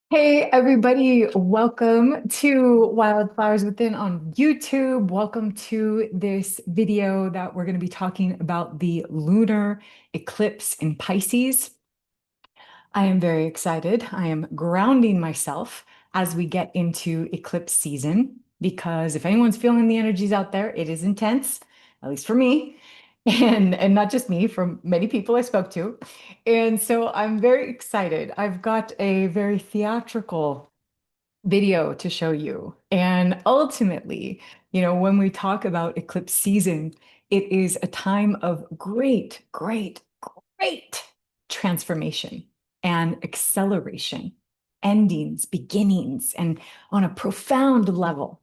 Hey everybody, welcome to Wildflowers Within on YouTube. Welcome to this video that we're going to be talking about the lunar eclipse in Pisces. I am very excited. I am grounding myself as we get into eclipse season because if anyone's feeling the energies out there, it is intense, at least for me, and not just me, from many people I spoke to. And so I'm very excited. I've got a very theatrical video to show you. And ultimately, when we talk about eclipse season, it is a time of great, great, great transformation and acceleration, endings, beginnings, and on a profound level.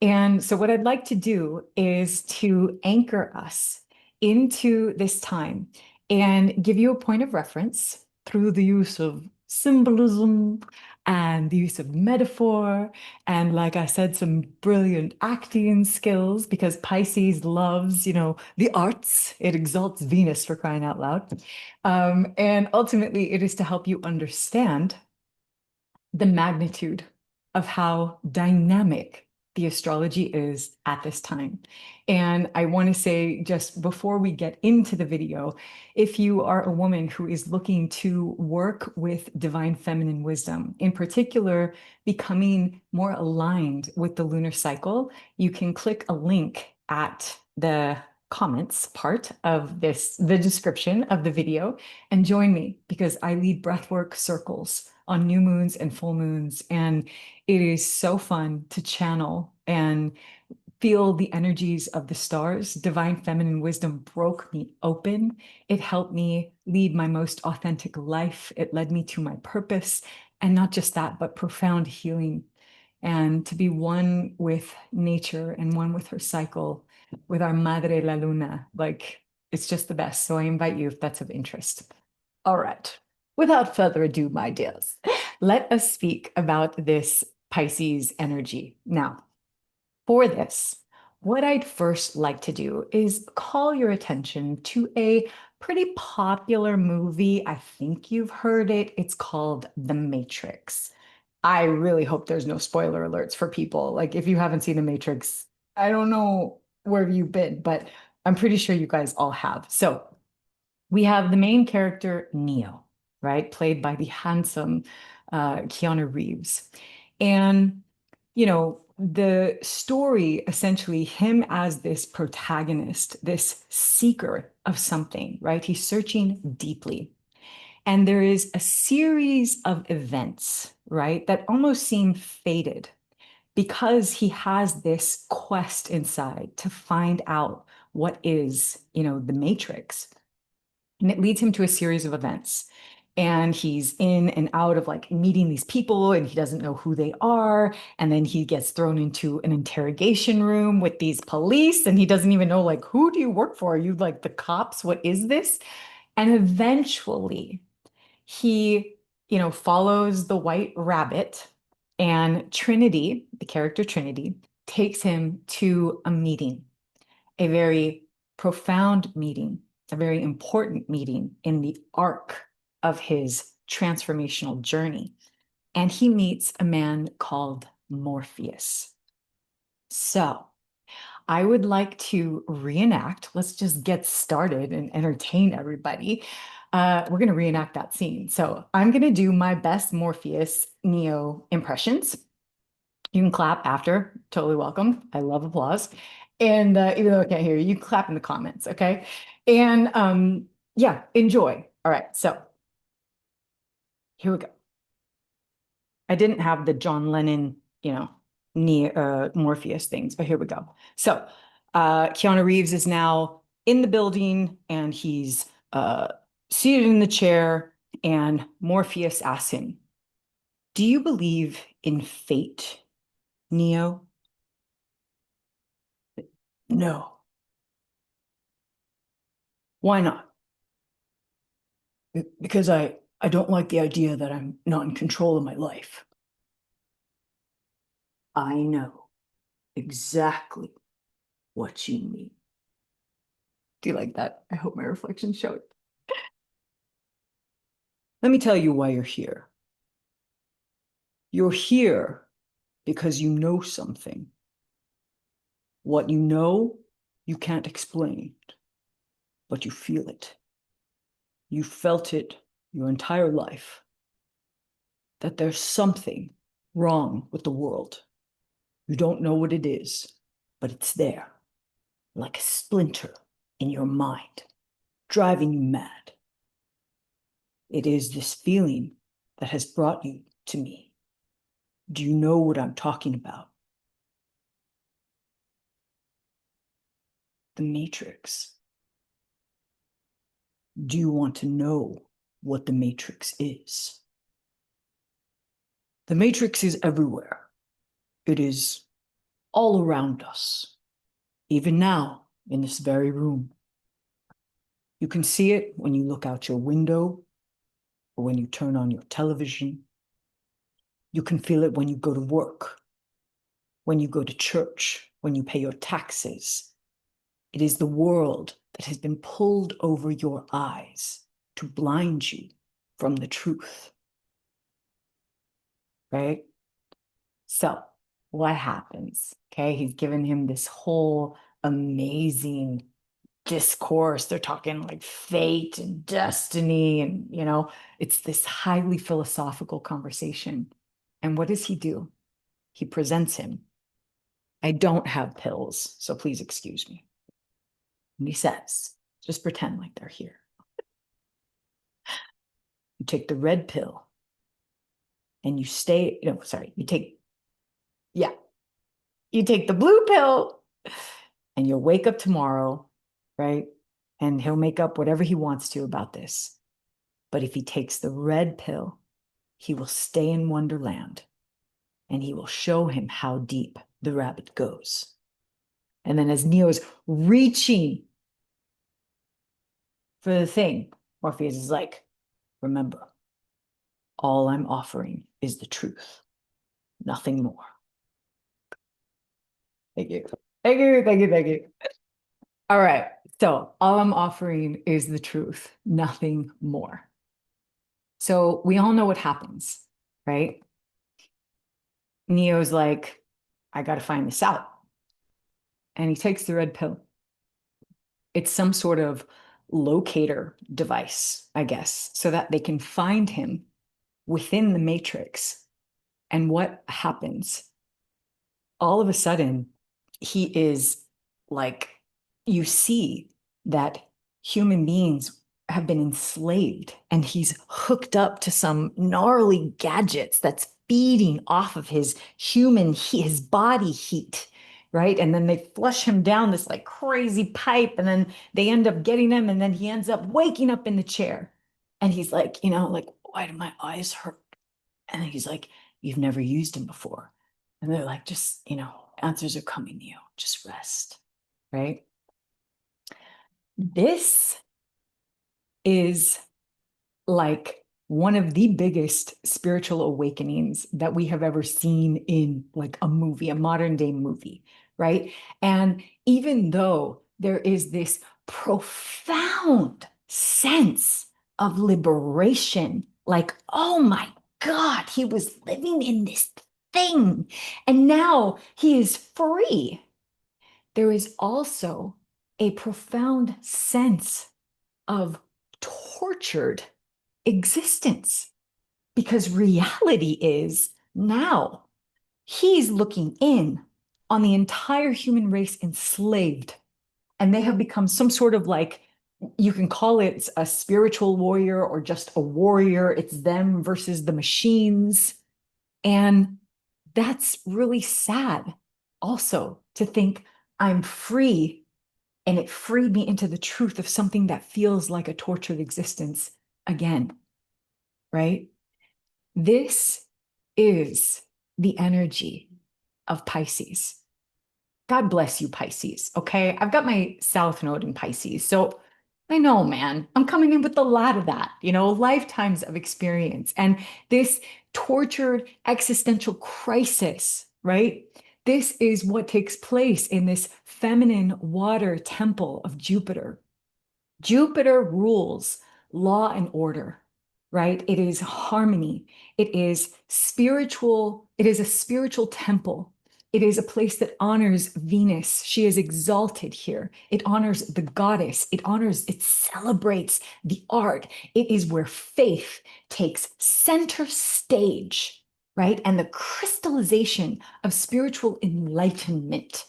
And so, what I'd like to do is to anchor us into this time and give you a point of reference through the use of symbolism and the use of metaphor. And, like I said, some brilliant acting skills because Pisces loves, the arts. It exalts Venus for crying out loud. And ultimately, it is to help you understand the magnitude of how dynamic the astrology is at this time. And I want to say, just before we get into the video, if you are a woman who is looking to work with divine feminine wisdom, in particular, becoming more aligned with the lunar cycle, you can click a link at the comments part of the description of the video, and join me because I lead breathwork circles on new moons and full moons. And it is so fun to channel and feel the energies of the stars. Divine feminine wisdom broke me open. It helped me lead my most authentic life. It led me to my purpose. And not just that, but profound healing. And to be one with nature and one with her cycle, with our Madre la Luna. Like, it's just the best. So I invite you if that's of interest. All right. Without further ado, my dears, let us speak about this Pisces energy. Now, for this, what I'd first like to do is call your attention to a pretty popular movie. I think you've heard it. It's called The Matrix. I really hope there's no spoiler alerts for people. Like, if you haven't seen The Matrix, I don't know where you've been, but I'm pretty sure you guys all have. So, we have the main character, Neo, right? Played by the handsome Keanu Reeves. And, the story essentially, him as this protagonist, this seeker of something, right? He's searching deeply. And there is a series of events, right, that almost seem fated because he has this quest inside to find out what is, the matrix. And it leads him to a series of events. And he's in and out of like meeting these people and he doesn't know who they are. And then he gets thrown into an interrogation room with these police and he doesn't even know, like, who do you work for? Are you like the cops? What is this? And eventually he, follows the white rabbit, and Trinity, the character Trinity, takes him to a meeting, a very profound meeting, a very important meeting in the arc of his transformational journey. And he meets a man called Morpheus. So I would like to reenact, let's just get started and entertain everybody. We're going to reenact that scene. So I'm going to do my best Morpheus Neo impressions. You can clap after, totally welcome. I love applause. And even though I can't hear you, you clap in the comments, okay? And yeah, enjoy. All right, so here we go. I didn't have the John Lennon, Morpheus things, but here we go. So Keanu Reeves is now in the building and he's seated in the chair, and Morpheus asks him, "Do you believe in fate, Neo?" "No." "Why not?" Because I don't like the idea that I'm not in control of my life." "I know exactly what you mean." Do you like that? I hope my reflection showed. "Let me tell you why you're here. You're here because you know something. What you know, you can't explain, but you feel it. You felt it your entire life, that there's something wrong with the world. You don't know what it is, but it's there, like a splinter in your mind, driving you mad. It is this feeling that has brought you to me. Do you know what I'm talking about? The Matrix. Do you want to know what the Matrix is? The Matrix is everywhere. It is all around us, even now in this very room. You can see it when you look out your window or when you turn on your television. You can feel it when you go to work, when you go to church, when you pay your taxes. It is the world that has been pulled over your eyes to blind you from the truth. Right? So, what happens? Okay, he's given him this whole amazing discourse. They're talking like fate and destiny, and it's this highly philosophical conversation. And what does he do? He presents him. I don't have pills, so please excuse me. And he says, just pretend like they're here. You take the red pill and you stay, you take the blue pill and you'll wake up tomorrow, right? And he'll make up whatever he wants to about this. But if he takes the red pill, he will stay in Wonderland and he will show him how deep the rabbit goes. And then as Neo's reaching for the thing, Morpheus is like, remember, all I'm offering is the truth, nothing more. Thank you. Thank you. Thank you. Thank you. All right. So all I'm offering is the truth, nothing more. So we all know what happens, right? Neo's like, I got to find this out. And he takes the red pill. It's some sort of locator device, I guess, so that they can find him within the matrix. And what happens? All of a sudden, he is like, you see that human beings have been enslaved and he's hooked up to some gnarly gadgets that's feeding off of his his body heat, right? And then they flush him down this like crazy pipe and then they end up getting him and then he ends up waking up in the chair and he's like, like, why do my eyes hurt? And then he's like, you've never used him before. And they're like, just, answers are coming to you. Just rest, right? This is like one of the biggest spiritual awakenings that we have ever seen in like a movie, a modern day movie, right? And even though there is this profound sense of liberation, like, oh my God, he was living in this thing and now he is free. There is also a profound sense of tortured existence because reality is now he's looking in on the entire human race enslaved, and they have become some sort of like, you can call it a spiritual warrior or just a warrior. It's them versus the machines. And that's really sad also to think I'm free and it freed me into the truth of something that feels like a tortured existence again, right? This is the energy of Pisces. God bless you, Pisces, okay? I've got my South Node in Pisces, so I know, man, I'm coming in with a lot of that, lifetimes of experience. And this tortured existential crisis, right? This is what takes place in this feminine water temple of Jupiter. Jupiter rules law and order. right? It is harmony. It is spiritual. It is a spiritual temple. It is a place that honors Venus. She is exalted here. It honors the goddess. It celebrates the art. It is where faith takes center stage, right? And the crystallization of spiritual enlightenment.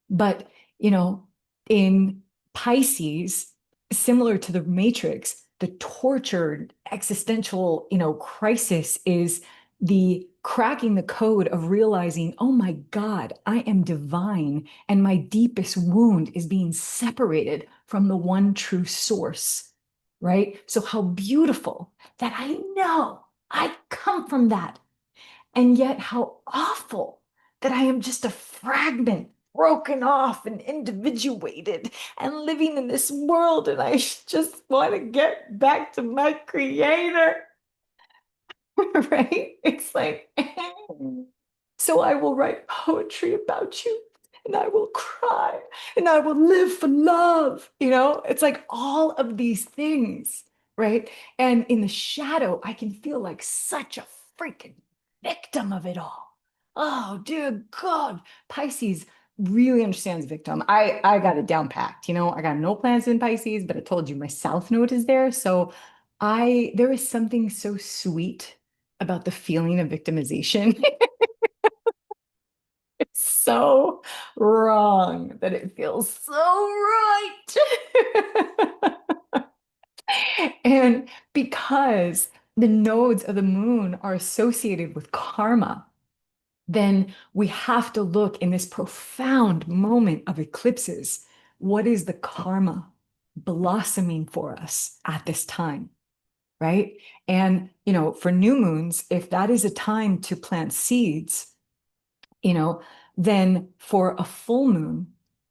But, you know, in Pisces, similar to the Matrix, the tortured existential, crisis is the cracking the code of realizing, oh my God, I am divine, and my deepest wound is being separated from the one true source, right? So how beautiful that I know I come from that. And yet, how awful that I am just a fragment, broken off and individuated and living in this world. And I just want to get back to my creator, right? It's like, so I will write poetry about you, and I will cry, and I will live for love. It's like all of these things, right? And in the shadow, I can feel like such a freaking victim of it all. Oh, dear God. Pisces really understands victim. I got it down packed. I got no plans in Pisces, but I told you my South Node is there. So there is something so sweet about the feeling of victimization. It's so wrong that it feels so right. And because the nodes of the moon are associated with karma, then we have to look in this profound moment of eclipses. What is the karma blossoming for us at this time? Right? And, for new moons, if that is a time to plant seeds, you know, then for a full moon,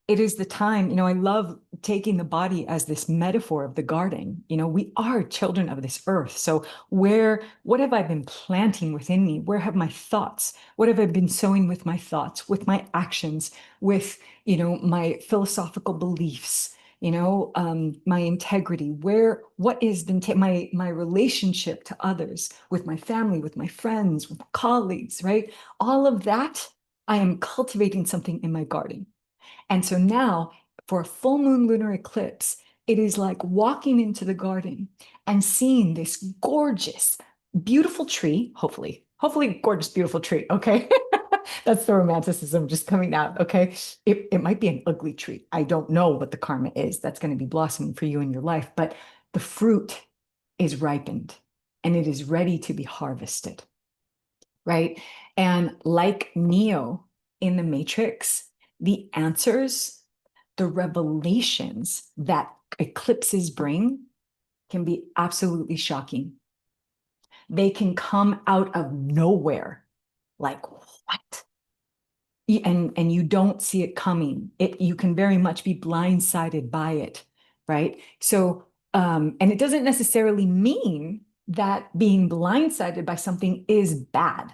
it is the time, I love taking the body as this metaphor of the garden. We are children of this earth. So what have I been planting within me? Where have my thoughts? What have I been sowing with my thoughts, with my actions, with, my philosophical beliefs? My integrity, what has been my relationship to others, with my family, with my friends, with colleagues, right? All of that, I am cultivating something in my garden. And so now, for a full moon lunar eclipse, it is like walking into the garden and seeing this gorgeous, beautiful tree, hopefully gorgeous, beautiful tree. Okay. That's the romanticism just coming out. Okay. It might be an ugly tree. I don't know what the karma is that's going to be blossoming for you in your life, but the fruit is ripened and it is ready to be harvested. Right. And like Neo in the Matrix, the answers, the revelations that eclipses bring can be absolutely shocking. They can come out of nowhere. Like, what? And you don't see it coming. You can very much be blindsided by it, right? So, and it doesn't necessarily mean that being blindsided by something is bad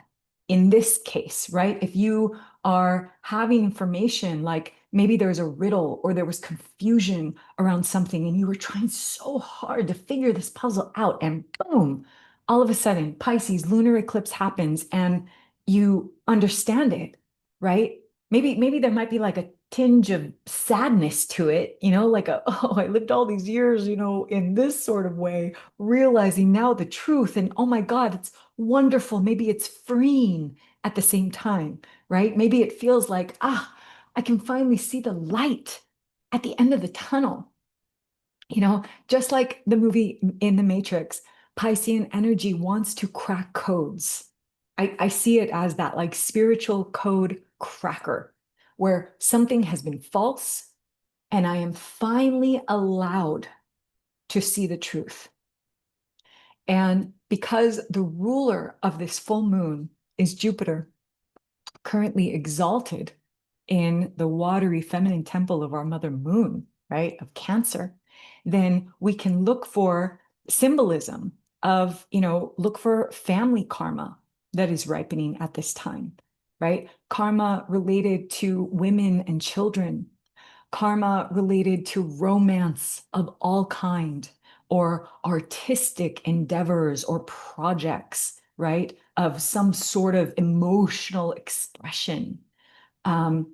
in this case, right? If you are having information like maybe there's a riddle or there was confusion around something and you were trying so hard to figure this puzzle out, and boom, all of a sudden, Pisces lunar eclipse happens and you understand it, right? Maybe there might be like a tinge of sadness to it, like oh, I lived all these years, in this sort of way, realizing now the truth. And oh my God, it's wonderful. Maybe it's freeing at the same time, right? Maybe it feels like, I can finally see the light at the end of the tunnel. Just like the movie in the Matrix, Piscean energy wants to crack codes. I see it as that like spiritual code cracker where something has been false and I am finally allowed to see the truth. And because the ruler of this full moon is Jupiter, currently exalted in the watery feminine temple of our mother moon, right, of Cancer, then we can look for symbolism of, look for family karma that is ripening at this time, right? Karma related to women and children, karma related to romance of all kind, or artistic endeavors or projects, right? Of some sort of emotional expression.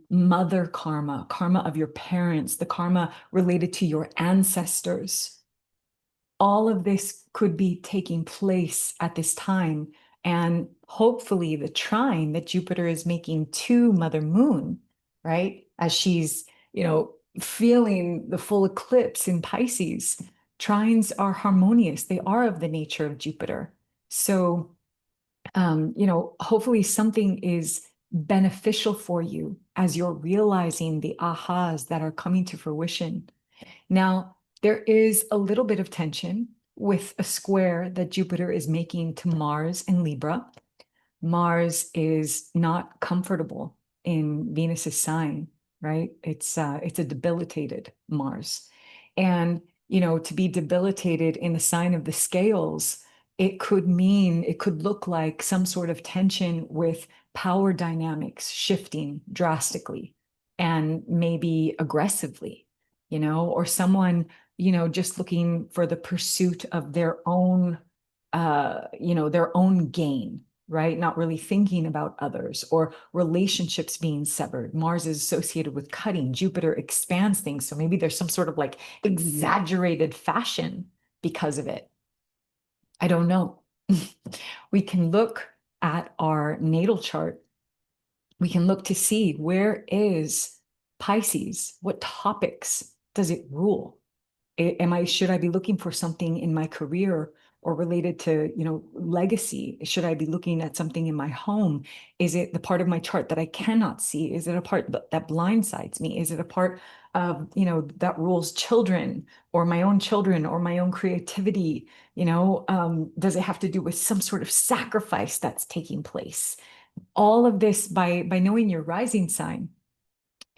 Mother karma, karma of your parents, the karma related to your ancestors. All of this could be taking place at this time. And hopefully, the trine that Jupiter is making to Mother Moon, right? As she's, feeling the full eclipse in Pisces, trines are harmonious. They are of the nature of Jupiter. So, hopefully something is beneficial for you as you're realizing the ahas that are coming to fruition. Now, there is a little bit of tension with a square that Jupiter is making to Mars in Libra. Mars is not comfortable in Venus's sign, right? It's a debilitated Mars. And, to be debilitated in the sign of the scales, it could look like some sort of tension with power dynamics shifting drastically and maybe aggressively, or someone, just looking for the pursuit of their own gain, right? Not really thinking about others, or relationships being severed. Mars is associated with cutting. Jupiter expands things. So maybe there's some sort of like exaggerated fashion because of it. I don't know. We can look at our natal chart. We can look to see, where is Pisces? What topics does it rule? Should I be looking for something in my career or related to, legacy? Should I be looking at something in my home? Is it the part of my chart that I cannot see? Is it a part that blindsides me? Is it a part of, that rules children or my own children or my own creativity? Does it have to do with some sort of sacrifice that's taking place? All of this, by knowing your rising sign,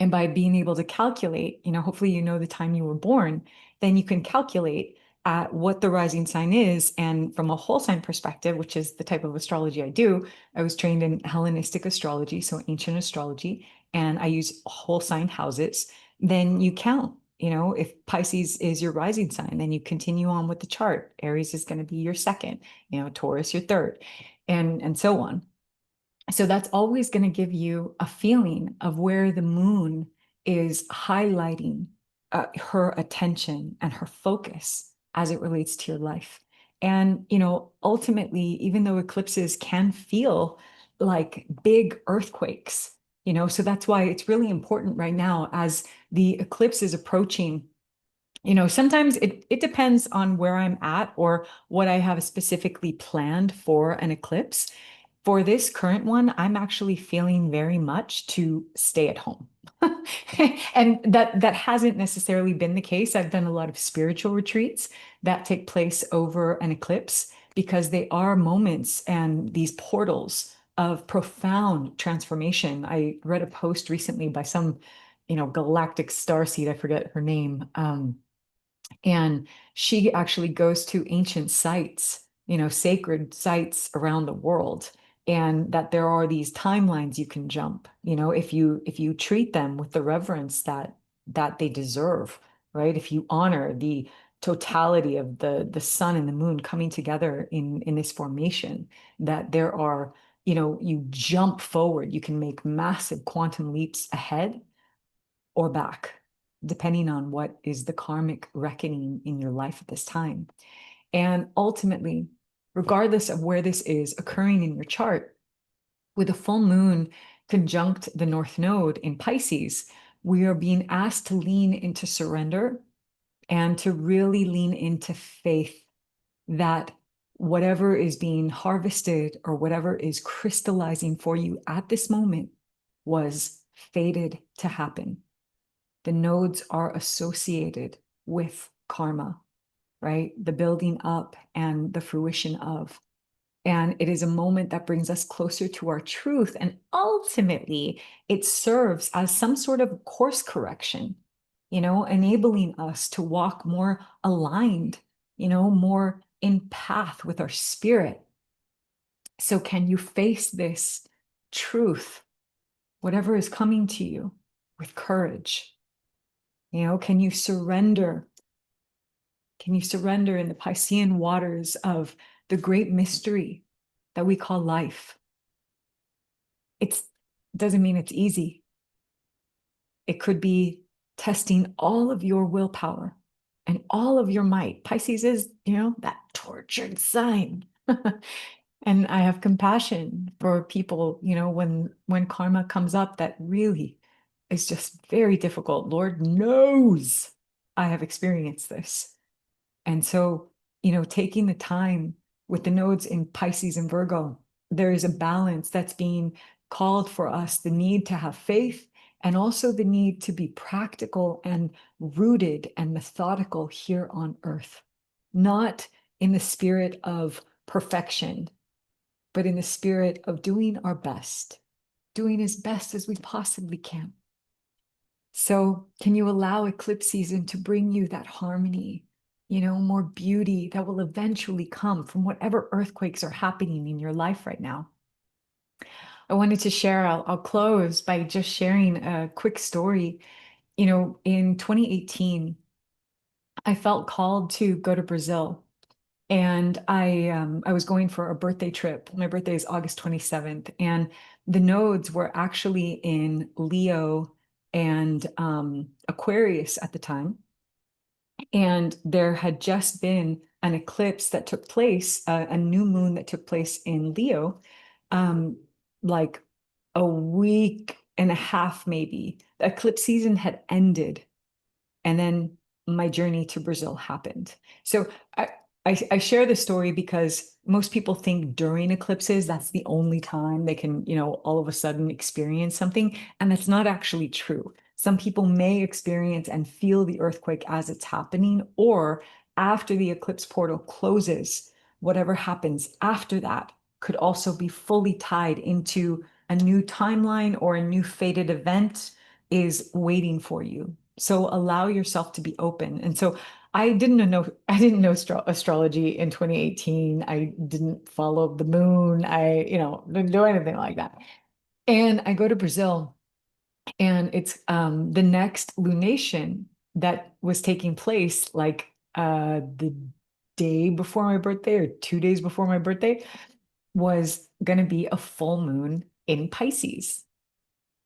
and by being able to calculate, hopefully the time you were born, then you can calculate at what the rising sign is. And from a whole sign perspective, which is the type of astrology I do, I was trained in Hellenistic astrology, so ancient astrology, and I use whole sign houses. Then you count, if Pisces is your rising sign, then you continue on with the chart. Aries is going to be your second, Taurus your third, and so on. So that's always going to give you a feeling of where the moon is highlighting her attention and her focus as it relates to your life. And, ultimately, even though eclipses can feel like big earthquakes, so that's why it's really important right now as the eclipse is approaching. Sometimes it depends on where I'm at or what I have specifically planned for an eclipse. For this current one, I'm actually feeling very much to stay at home. And that hasn't necessarily been the case. I've done a lot of spiritual retreats that take place over an eclipse because they are moments and these portals of profound transformation. I read a post recently by some, galactic starseed, I forget her name. And she actually goes to ancient sites, sacred sites around the world, and that there are these timelines you can jump, if you treat them with the reverence that they deserve, right? If you honor the totality of the sun and the moon coming together in this formation, that there are, you jump forward, you can make massive quantum leaps ahead or back, depending on what is the karmic reckoning in your life at this time. And ultimately, regardless of where this is occurring in your chart, with a full moon conjunct the North Node in Pisces, we are being asked to lean into surrender and to really lean into faith that whatever is being harvested or whatever is crystallizing for you at this moment was fated to happen. The nodes are associated with karma, right? The building up and the fruition of. And it is a moment that brings us closer to our truth. And ultimately, it serves as some sort of course correction, enabling us to walk more aligned, more in path with our spirit. So, can you face this truth, whatever is coming to you, with courage? Can you surrender Can you surrender in the Piscean waters of the great mystery that we call life? It doesn't mean it's easy. It could be testing all of your willpower and all of your might. Pisces is, that tortured sign. And I have compassion for people, when karma comes up that really is just very difficult. Lord knows I have experienced this. And so, taking the time with the nodes in Pisces and Virgo, there is a balance that's being called for us, the need to have faith and also the need to be practical and rooted and methodical here on earth, not in the spirit of perfection, but in the spirit of doing our best, doing as best as we possibly can. So, can you allow eclipse season to bring you that harmony, more beauty that will eventually come from whatever earthquakes are happening in your life right now? I wanted to share, I'll close by just sharing a quick story. In 2018, I felt called to go to Brazil. And I was going for a birthday trip. My birthday is August 27th, and the nodes were actually in Leo and Aquarius at the time. And there had just been an eclipse that took place, a new moon that took place in Leo, um, like a week and a half, maybe. The eclipse season had ended, and then my journey to Brazil happened. So I share this story because most people think during eclipses, that's the only time they can, all of a sudden experience something. And that's not actually true. Some people may experience and feel the earthquake as it's happening, or after the eclipse portal closes, whatever happens after that could also be fully tied into a new timeline or a new fated event is waiting for you. So allow yourself to be open. And so I didn't know astrology in 2018. I didn't follow the moon. I, didn't do anything like that. And I go to Brazil, and it's the next lunation that was taking place like the day before my birthday or 2 days before my birthday was going to be a full moon in Pisces.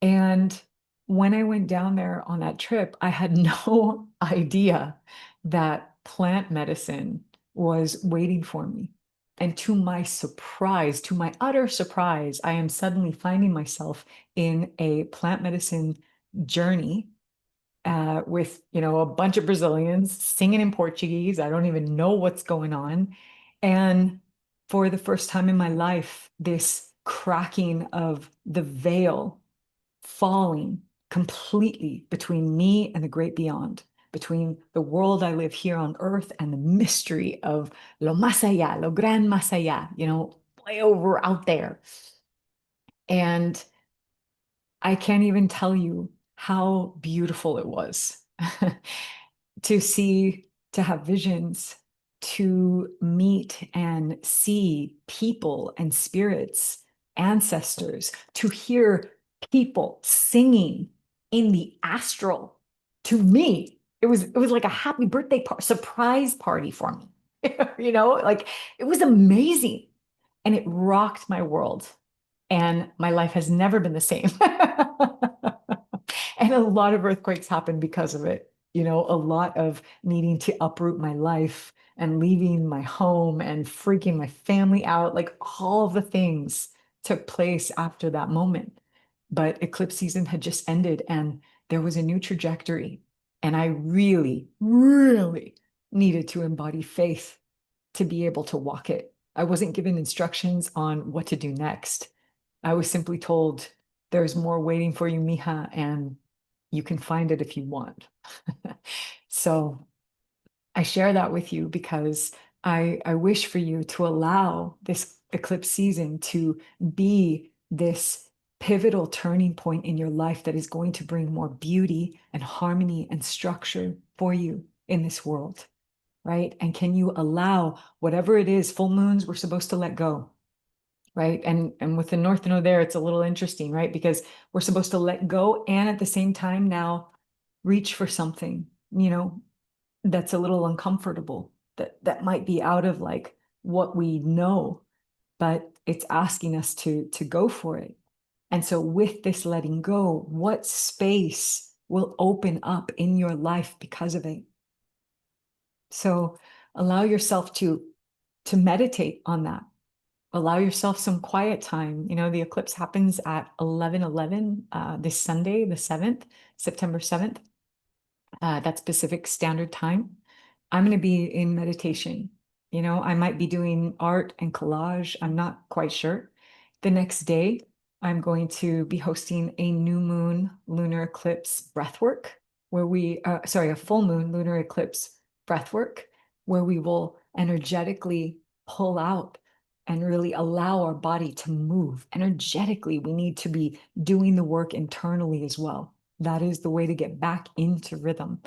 And when I went down there on that trip, I had no idea that plant medicine was waiting for me. And to my surprise, to my utter surprise, I am suddenly finding myself in a plant medicine journey with, a bunch of Brazilians singing in Portuguese. I don't even know what's going on. And for the first time in my life, this cracking of the veil falling completely between me and the great beyond, between the world I live here on earth and the mystery of lo más allá, lo gran más allá, way over out there. And I can't even tell you how beautiful it was to see, to have visions, to meet and see people and spirits, ancestors, to hear people singing in the astral. To me, it was like a happy birthday surprise party for me. Like it was amazing, and it rocked my world. And my life has never been the same. And a lot of earthquakes happen because of it. A lot of needing to uproot my life and leaving my home and freaking my family out. Like all of the things took place after that moment. But eclipse season had just ended and there was a new trajectory. And I really, really needed to embody faith to be able to walk it. I wasn't given instructions on what to do next. I was simply told there's more waiting for you, mija, and you can find it if you want. So I share that with you because I wish for you to allow this eclipse season to be this pivotal turning point in your life that is going to bring more beauty and harmony and structure for you in this world, right? And can you allow whatever it is, full moons, we're supposed to let go, right? And with the North Node there, it's a little interesting, right? Because we're supposed to let go and at the same time now reach for something, that's a little uncomfortable, that might be out of like what we know, but it's asking us to go for it. And so with this letting go, what space will open up in your life because of it? So allow yourself to meditate on that. Allow yourself some quiet time. You know, the eclipse happens at 11:11 this Sunday, the 7th, September 7th. That's Pacific Standard Time. I'm going to be in meditation. You know, I might be doing art and collage. I'm not quite sure. The next day, I'm going to be hosting a new moon lunar eclipse breathwork, where a full moon lunar eclipse breathwork, where we will energetically pull out and really allow our body to move. Energetically, we need to be doing the work internally as well. That is the way to get back into rhythm.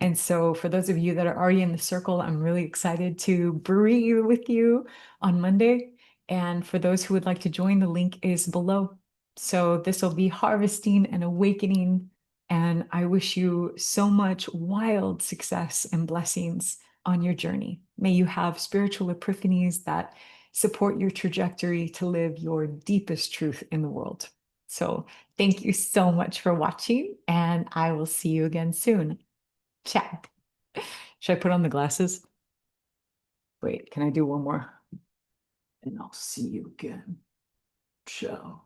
And so, for those of you that are already in the circle, I'm really excited to breathe with you on Monday. And for those who would like to join, the link is below. So, this will be harvesting and awakening. And I wish you so much wild success and blessings on your journey. May you have spiritual epiphanies that support your trajectory to live your deepest truth in the world. So, thank you so much for watching, and I will see you again soon. Ciao. Should I put on the glasses? Wait, can I do one more? And I'll see you again. Ciao.